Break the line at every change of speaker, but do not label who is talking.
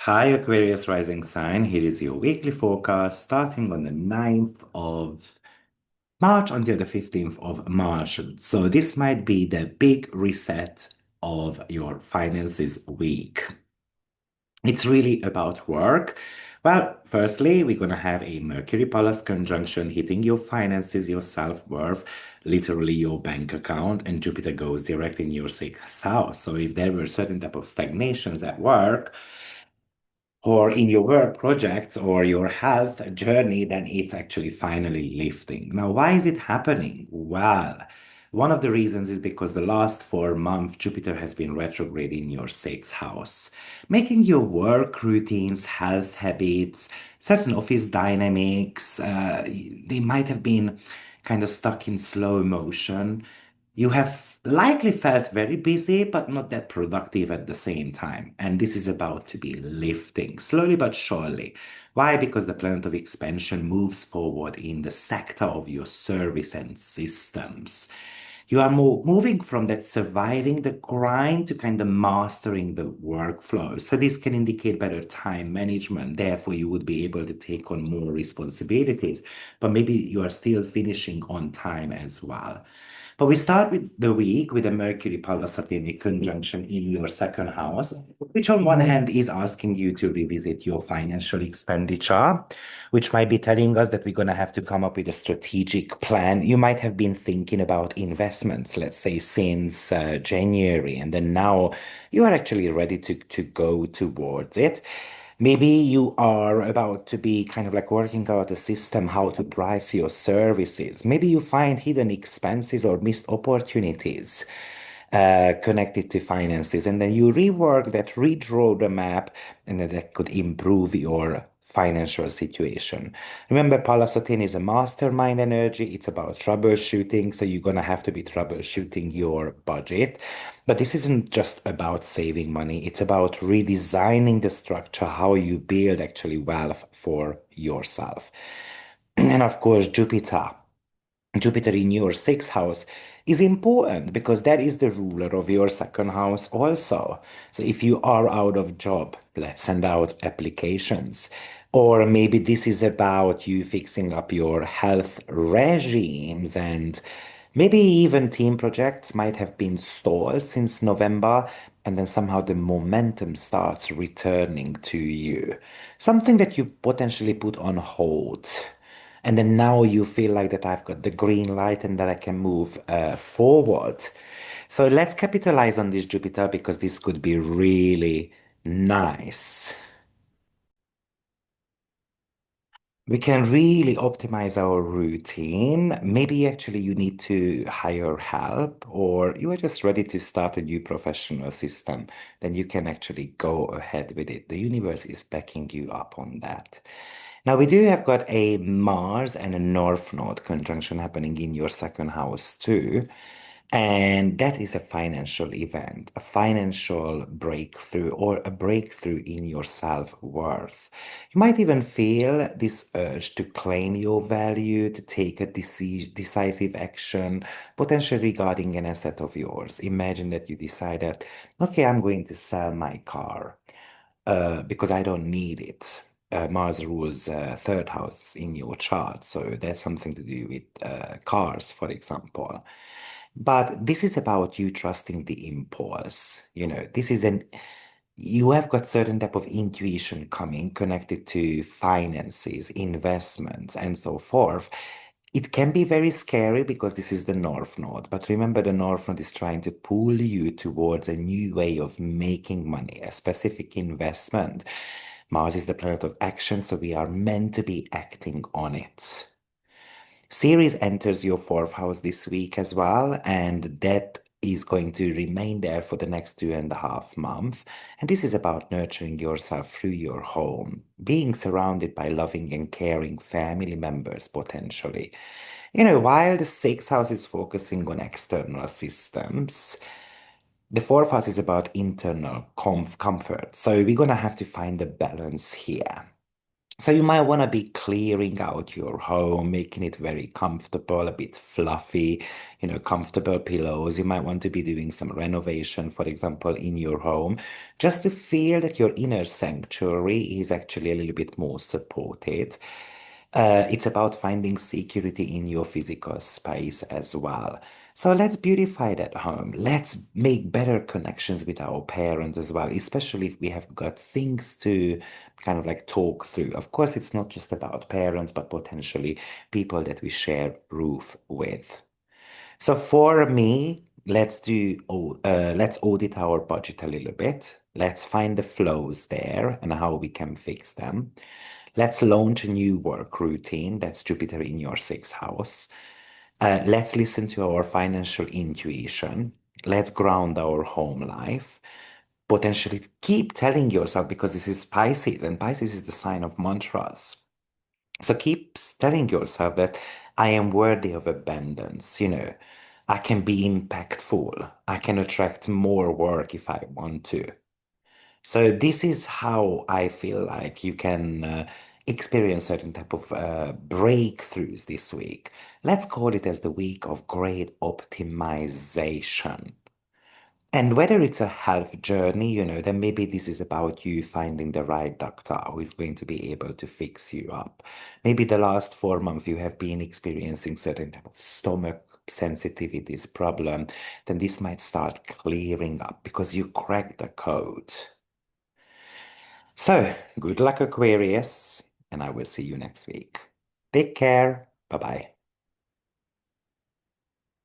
Hi, Aquarius rising sign. Here is your weekly forecast starting on the 9th of March until the 15th of March. So, this might be the big reset of your finances week. It's really about work. Well, firstly, we're going to have a Mercury Palace conjunction hitting your finances, your self-worth, literally your bank account, and Jupiter goes direct in your sixth house. So, if there were certain type of stagnations at work, or in your work projects or your health journey, then it's actually finally lifting. Now, why is it happening? Well, one of the reasons is because the last 4 months, Jupiter has been retrograde in your sixth house, making your work routines, health habits, certain office dynamics, they might have been kind of stuck in slow motion. You have likely felt very busy, but not that productive at the same time. And this is about to be lifting slowly but surely. Why? Because the planet of expansion moves forward in the sector of your service and systems. You are moving from that surviving the grind to kind of mastering the workflow. So this can indicate better time management. Therefore, you would be able to take on more responsibilities, but maybe you are still finishing on time as well. But we start with the week with a Mercury Pallas Athene conjunction in your second house, which on one hand is asking you to revisit your financial expenditure, which might be telling us that we're going to have to come up with a strategic plan. You might have been thinking about investments, let's say since January, and then now you are actually ready to go towards it. Maybe you are about to be kind of like working out a system how to price your services. Maybe you find hidden expenses or missed opportunities connected to finances, and then you rework that, redraw the map, and then that could improve your financial situation. Remember, Palasatin is a mastermind energy. It's about troubleshooting, so you're gonna have to be troubleshooting your budget. But this isn't just about saving money, it's about redesigning the structure, how you build actually wealth for yourself. And of course, Jupiter in your sixth house is important because that is the ruler of your second house also. So if you are out of job, let's send out applications. Or maybe this is about you fixing up your health regimes, and maybe even team projects might have been stalled since November, and then somehow the momentum starts returning to you. Something that you potentially put on hold. And then now you feel like that I've got the green light and that I can move forward. So let's capitalize on this Jupiter because this could be really nice. We can really optimize our routine. Maybe actually you need to hire help, or you are just ready to start a new professional system. Then you can actually go ahead with it. The universe is backing you up on that. Now we do have got a Mars and a North Node conjunction happening in your second house too. And that is a financial event, a financial breakthrough, or a breakthrough in your self-worth. You might even feel this urge to claim your value, to take a decisive action, potentially regarding an asset of yours. Imagine that you decided, okay, I'm going to sell my car because I don't need it. Mars rules third house in your chart, so that's something to do with cars, for example. But this is about you trusting the impulse. This is you have got certain type of intuition coming connected to finances, investments, and so forth. It can be very scary because this is the North Node, but remember the North Node is trying to pull you towards a new way of making money, a specific investment. Mars is the planet of action, so we are meant to be acting on it. Ceres enters your fourth house this week as well, and that is going to remain there for the next 2.5 months. And this is about nurturing yourself through your home, being surrounded by loving and caring family members potentially. While the sixth house is focusing on external systems, the fourth house is about internal comfort. So we're gonna have to find a balance here. So you might want to be clearing out your home, making it very comfortable, a bit fluffy, comfortable pillows. You might want to be doing some renovation, for example, in your home, just to feel that your inner sanctuary is actually a little bit more supported. It's about finding security in your physical space as well. So let's beautify that home. Let's make better connections with our parents as well, especially if we have got things to kind of like talk through. Of course, it's not just about parents, but potentially people that we share roof with. So for me, let's audit our budget a little bit. Let's find the flows there and how we can fix them. Let's launch a new work routine. That's Jupiter in your sixth house. Let's listen to our financial intuition. Let's ground our home life. Potentially keep telling yourself, because this is Pisces, and Pisces is the sign of mantras. So keep telling yourself that I am worthy of abundance. I can be impactful. I can attract more work if I want to. So this is how I feel like you can experience certain type of breakthroughs this week. Let's call it as the week of great optimization. And whether it's a health journey, then maybe this is about you finding the right doctor who is going to be able to fix you up. Maybe the last 4 months you have been experiencing certain type of stomach sensitivities problem, then this might start clearing up because you cracked the code. So, good luck, Aquarius, and I will see you next week. Take care. Bye bye.